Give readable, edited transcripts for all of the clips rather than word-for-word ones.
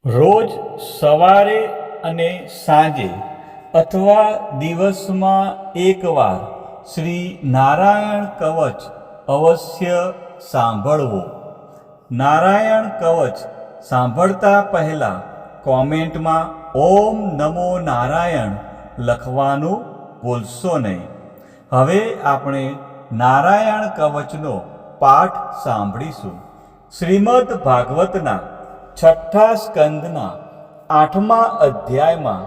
રોજ સવારે અને સાંજે અથવા દિવસમાં એકવાર શ્રી નારાયણ કવચ અવશ્ય સાંભળવો. નારાયણ કવચ સાંભળતા પહેલાં કોમેન્ટમાં ઓમ નમો નારાયણ લખવાનું ભૂલશો નહીં. હવે આપણે નારાયણ કવચનો પાઠ સાંભળીશું. શ્રીમદ ભાગવતના 6ઠ્ઠા સ્કંદના 8મા અધ્યાયમાં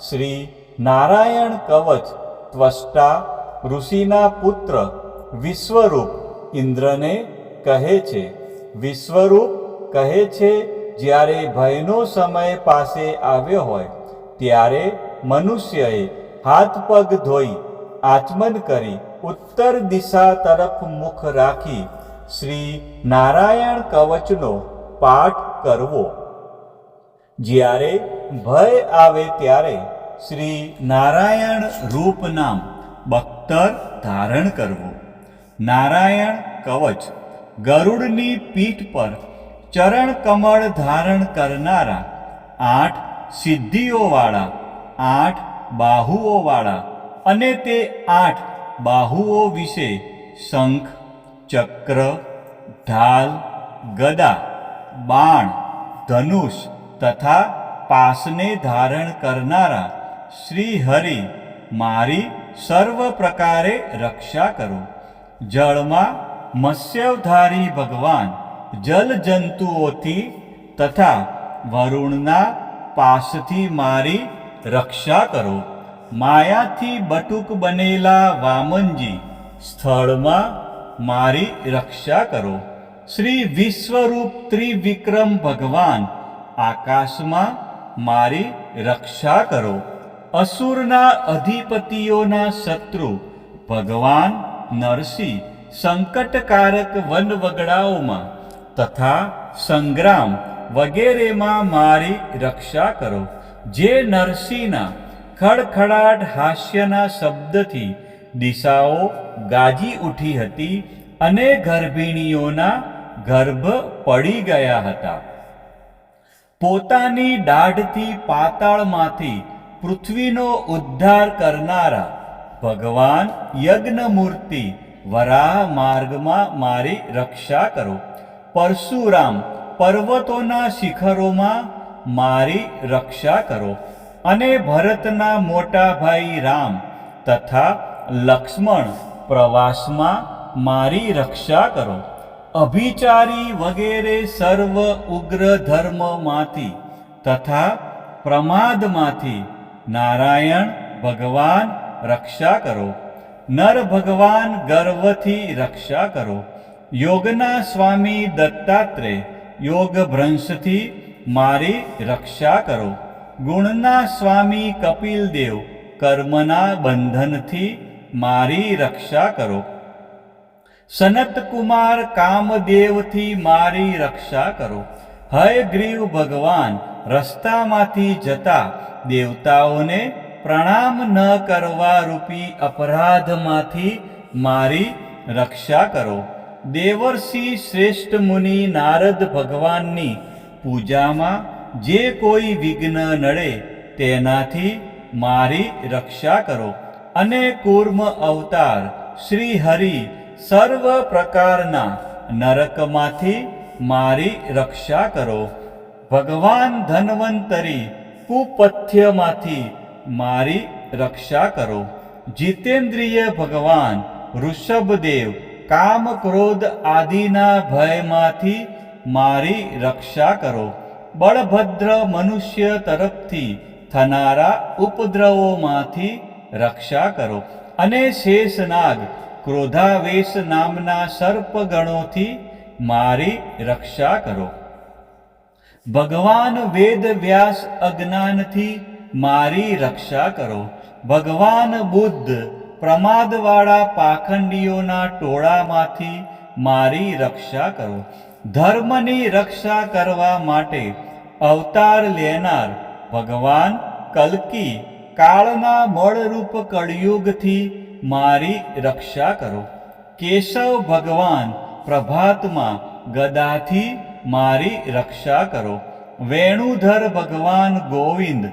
શ્રી નારાયણ કવચ ત્વષ્ટા ઋષિના પુત્ર વિશ્વરૂપ ઇન્દ્રને કહે છે. વિશ્વરૂપ કહે છે, જ્યારે ભયનો સમય પાસે આવ્યો હોય ત્યારે મનુષ્યએ હાથ પગ ધોઈ આચમન કરી ઉત્તર દિશા તરફ મુખ રાખી શ્રી નારાયણ કવચનો પાઠ કરવો. જ્યારે ભય આવે ત્યારે શ્રી નારાયણ રૂપ નામ બખ્તર ધારણ કરવું. નારાયણ કવચ ગરુડની પીઠ પર ચરણ કમળ ધારણ કરનારા 8 સિદ્ધિઓવાળા 8 બાહુઓવાળા અને તે 8 બાહુઓ વિશે શંખ, ચક્ર, ઢાલ, ગદા, બાણ, ધનુષ તથા પાસને ધારણ કરનારા શ્રી હરિ મારી સર્વ પ્રકારે રક્ષા કરો. જળમાં મત્સ્યવધારી ભગવાન જલજંતુઓથી તથા વરુણના પાસથી મારી રક્ષા કરો. માયાથી બટુક બનેલા વામનજી સ્થળમાં મારી રક્ષા કરો. શ્રી વિશ્વરૂપ ત્રિવિક્રમ ભગવાન આકાશમાં મારી રક્ષા કરો. અસુરના અધિપતિઓના શત્રુ ભગવાન નરસિંહ સંકટકારક વનવગડાઓમાં તથા સંગ્રામ વગેરેમાં મારી રક્ષા કરો. જે નરસિંહના ખડખડાટ હાસ્યના શબ્દથી દિશાઓ ગાજી ઉઠી હતી અને ગર્ભિણીઓના ગર્ભ પડી ગયા હતા. પોતાની દાઢથી પાતાળમાંથી પૃથ્વીનો ઉદ્ધાર કરનારા ભગવાન યજ્ઞમૂર્તિ વરાહ માર્ગમાં મારી રક્ષા કરો. પરશુરામ પર્વતોના શિખરોમાં મારી રક્ષા કરો અને ભરતના મોટા ભાઈ રામ તથા લક્ષ્મણ પ્રવાસમાં મારી રક્ષા કરો. અભિચારી વગેરે સર્વ ઉગ્ર ધર્મમાંથી તથા પ્રમાદમાંથી નારાયણ ભગવાન રક્ષા કરો. નર ભગવાન ગર્વથી રક્ષા કરો. યોગના સ્વામી દત્તાત્રેય યોગ ભ્રંશથી મારી રક્ષા કરો. ગુણના સ્વામી કપિલદેવ કર્મના બંધનથી મારી રક્ષા કરો. સનતકુમાર કામદેવથી મારી રક્ષા કરો. હયગ્રીવ ભગવાન રસ્તામાંથી જતા દેવતાઓને પ્રણામ ન કરવા રૂપી અપરાધમાંથી મારી રક્ષા કરો. દેવર્ષિ શ્રેષ્ઠ મુનિ નારદ ભગવાનની પૂજામાં જે કોઈ વિઘ્ન નડે તેનાથી મારી રક્ષા કરો. અને કૂર્મ અવતાર શ્રી હરિ સર્વ પ્રકારના નરકમાંથી મારી રક્ષા કરો. ભગવાન ધન્વંતરી કુપથ્યમાંથી મારી રક્ષા કરો. જીતેન્દ્રિય ભગવાન ઋષભદેવ કામ ક્રોધ આદિના ભયમાંથી મારી રક્ષા કરો. બળભદ્ર મનુષ્ય તરફથી થનારા ઉપદ્રવોમાંથી રક્ષા કરો. અને શેષનાગ ક્રોધાવેશ નામના સર્પગણોથી મારી રક્ષા કરો. ભગવાન વેદ વ્યાસ અજ્ઞાનથી મારી રક્ષા કરો. ભગવાન બુદ્ધ પ્રમાદવાળા પાખંડીઓના ટોળામાંથી મારી રક્ષા કરો. ધર્મની રક્ષા કરવા માટે અવતાર લેનાર ભગવાન કલ્કી કાળના મળરૂપ કળયુગથી મારી રક્ષા કરો. કેશવ ભગવાન પ્રભાતમાં ગદાથી મારી રક્ષા કરો. વેણુધર ભગવાન ગોવિંદ,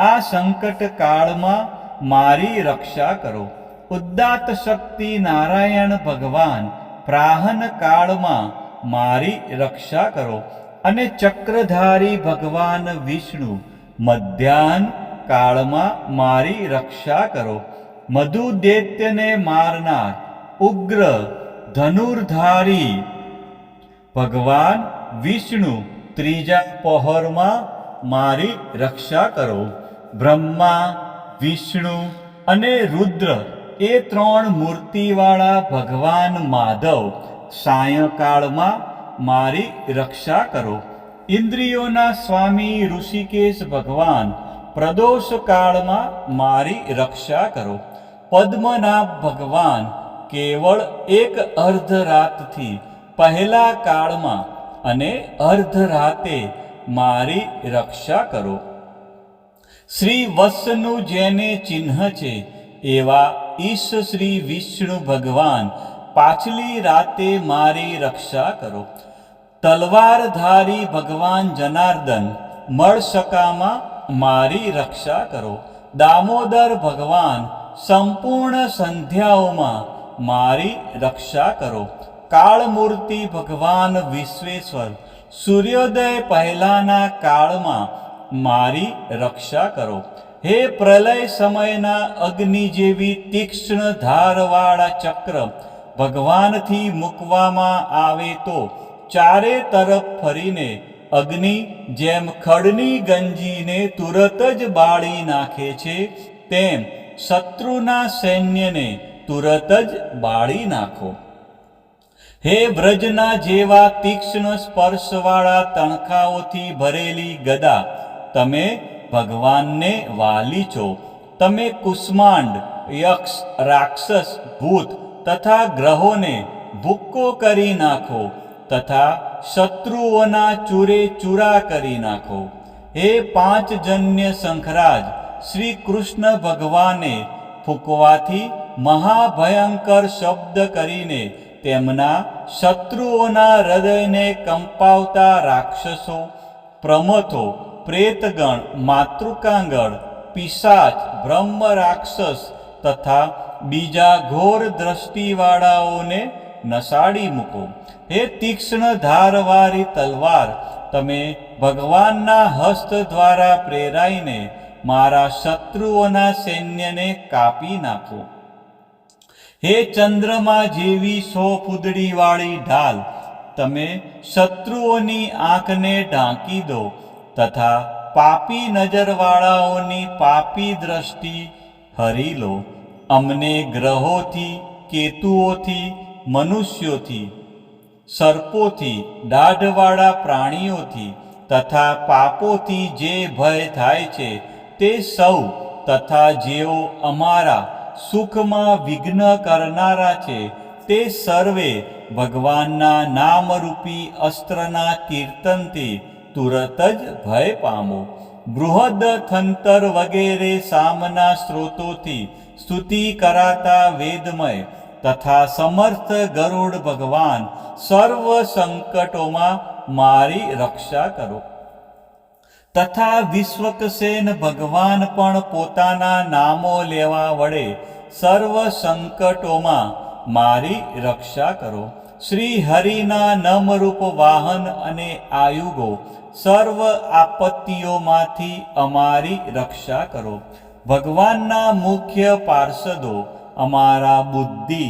આ સંકટ કાળમાં મારી રક્ષા કરો. ઉદ્દાત શક્તિ નારાયણ ભગવાન, પ્રાહન કાળમાં મારી રક્ષા કરો. અને ચક્રધારી ભગવાન વિષ્ણુ, મધ્યાહન કાળમાં મારી રક્ષા કરો. મધુ દૈત્યને મારનાર ઉગ્ર ધનુર્ધારી ભગવાન વિષ્ણુ, ત્રીજા પહોરમાં મારી રક્ષા કરો. બ્રહ્મા, વિષ્ણુ અને રુદ્ર એ ત્રણ મૂર્તિવાળા ભગવાન માધવ, સાયંકાળમાં મારી રક્ષા કરો. ઇન્દ્રિયોના સ્વામી ઋષિકેશ ભગવાન, પ્રદોષ કાળમાં મારી રક્ષા કરો. પદ્મનાભ ભગવાન, કેવળ એક અર્ધરાતથી પહેલા કાળમાં અને અર્ધરાતે મારી રક્ષા કરો. શ્રી વત્સનું જેને ચિહ્ન છે એવા ઈશ શ્રી વિષ્ણુ ભગવાન, પાછલી રાતે મારી રક્ષા કરો. તલવારધારી ભગવાન જનાર્દન, મળશકામાં મારી રક્ષા કરો. દામોદર ભગવાન, સંપૂર્ણ સંધ્યાઓમાં મારી રક્ષા કરો. કાળમૂર્તિ ભગવાન વિશ્વેશ્વર, સૂર્યોદય પહેલાના કાળમાં મારી રક્ષા કરો. હે પ્રલય સમયના અગ્નિ જેવી તીક્ષ્ણ ધારવાળા ચક્ર ભગવાનથી મૂકવામાં આવે તો ચારે તરફ ફરીને અગ્નિ જેમ ખડની ગંજીને તુરત જ બાળી નાખે છે, તેમ શત્રુના સૈન્યને તુરત જ બાળી નાખો. હે વ્રજના જેવા તીક્ષ્ણ સ્પર્શવાળા તણખાઓથી ભરેલી ગદા, તમે ભગવાનને વાલી છો. તમે કુષ્માંડ, યક્ષ, રાક્ષસ, ભૂત તથા ગ્રહોને ભૂક્કો કરી નાખો તથા શત્રુઓના ચૂરે ચૂરા કરી નાખો. હે પાંચજન્ય શંખરાજ, શ્રી કૃષ્ણ ભગવાને ફૂંકવાથી મહાભયંકર શબ્દ કરીને તેમના શત્રુઓના હૃદયને કંપાવતા રાક્ષસો, પ્રમથો, પ્રેતગણ, માતૃકાંગળ, પિશાચ, બ્રહ્મ રાક્ષસ તથા બીજા ઘોર દ્રષ્ટિવાળાઓને નસાડી મૂકો. હે તીક્ષ્ણ ધારવાળી તલવાર, તમે ભગવાનના હસ્ત દ્વારા પ્રેરાઈને મારા શત્રુઓના સૈન્યને કાપી નાખો. હે ચંદ્રમા જેવી 100 ફૂદડીવાળી ઢાલ, તમે શત્રુઓની આંખને ઢાંકી દો તથા પાપી નજરવાળાઓની પાપી દ્રષ્ટિ હરી લો. અમને ગ્રહોથી, કેતુઓથી, મનુષ્યોથી, સર્પોથી, દાઢવાળા પ્રાણીઓથી તથા પાપોથી જે ભય થાય છે તે સૌ તથા જેઓ અમારા સુખમાં વિઘ્ન કરનારા છે તે સર્વે ભગવાનના નામરૂપી અસ્ત્રના કીર્તનથી તુરત જ ભય પામો. બૃહદ થંતર વગેરે સામના સ્ત્રોતોથી સ્તુતિ કરાતા વેદમય તથા સમર્થ ગરુડ ભગવાન, સર્વ સંકટોમાં મારી રક્ષા કરો. તથા વિશ્વકસેન ભગવાન પણ પોતાના નામો લેવા વડે સર્વ સંકટોમાં મારી રક્ષા કરો. શ્રી હરિના નમરૂપ વાહન અને આયુગો, સર્વ આપત્તિઓમાંથી અમારી રક્ષા કરો. ભગવાનના મુખ્ય પાર્ષદો, અમારા બુદ્ધિ,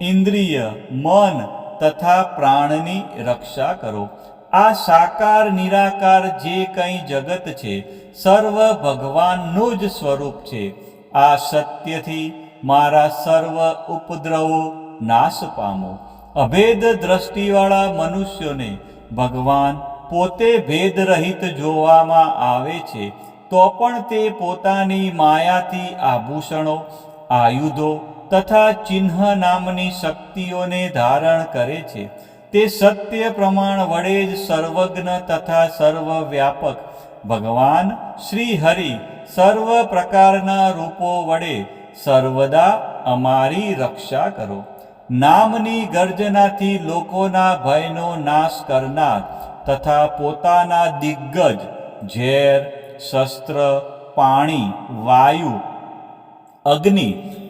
ઇન્દ્રિય, મન તથા પ્રાણની રક્ષા કરો. આ સાકાર નિરાકાર જે કંઈ જગત છે સર્વ ભગવાનનું જ સ્વરૂપ છે. આ સત્યથી મારા સર્વ ઉપદ્રવો નાશ પામો. અભેદ દ્રષ્ટિવાળા મનુષ્યોને ભગવાન પોતે ભેદરહિત જોવામાં આવે છે, તો પણ તે પોતાની માયાથી આભૂષણો, આયુધો તથા ચિહ્ન નામની શક્તિઓને ધારણ કરે છે. તે સત્ય પ્રમાણ વડે જ સર્વજ્ઞ તથા સર્વવ્યાપક ભગવાન શ્રી હરિ સર્વ પ્રકારના રૂપો વડે સર્વદા અમારી રક્ષા કરો. નામની ગર્જનાથી લોકોના ભયનો નાશ કરનાર તથા પોતાના દિગ્ગજ ઝેર, શસ્ત્ર, પાણી, વાયુ, અગ્નિ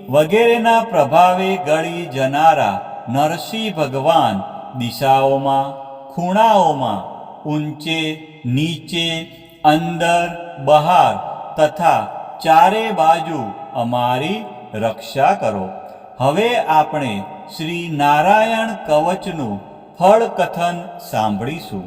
વગેરેના પ્રભાવે ગળી જનારા નરસિંહ ભગવાન દિશાઓમાં, ખૂણાઓમાં, ઊંચે, નીચે, અંદર, બહાર તથા ચારે બાજુ અમારી રક્ષા કરો. હવે આપણે શ્રી નારાયણ કવચનું ફળ કથન સાંભળીશું.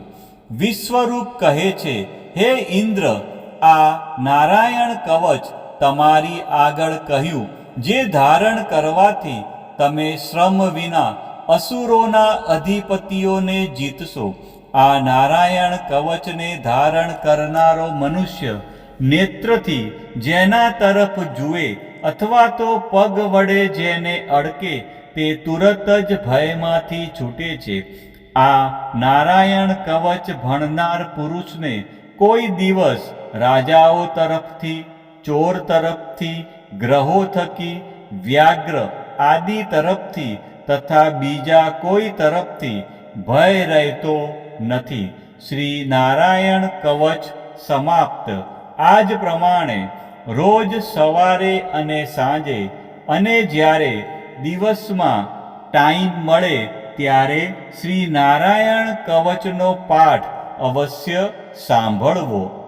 વિશ્વરૂપ કહે છે, હે ઇન્દ્ર, આ નારાયણ કવચ તમારી આગળ કહ્યું, જે ધારણ કરવાથી તમે શ્રમ વિના અસુરોના અધિપતિઓને જીતશો. આ નારાયણ કવચને ધારણ કરનારો મનુષ્ય નેત્રથી જેના તરફ જુએ અથવા તો પગ વડે જેને અડકે તે તુરત જ ભયમાંથી છૂટે છે. આ નારાયણ કવચ ભણનાર પુરુષને કોઈ દિવસ રાજાઓ તરફથી, ચોર તરફથી, ગ્રહો થકી, વ્યાઘ્ર આદિ તરફથી તથા બીજા કોઈ તરફથી ભય રહેતો નથી. શ્રી નારાયણ કવચ સમાપ્ત. આ જ પ્રમાણે રોજ સવારે અને સાંજે અને જ્યારે દિવસમાં ટાઈમ મળે ત્યારે શ્રી નારાયણ કવચનો પાઠ અવશ્ય સાંભળવો.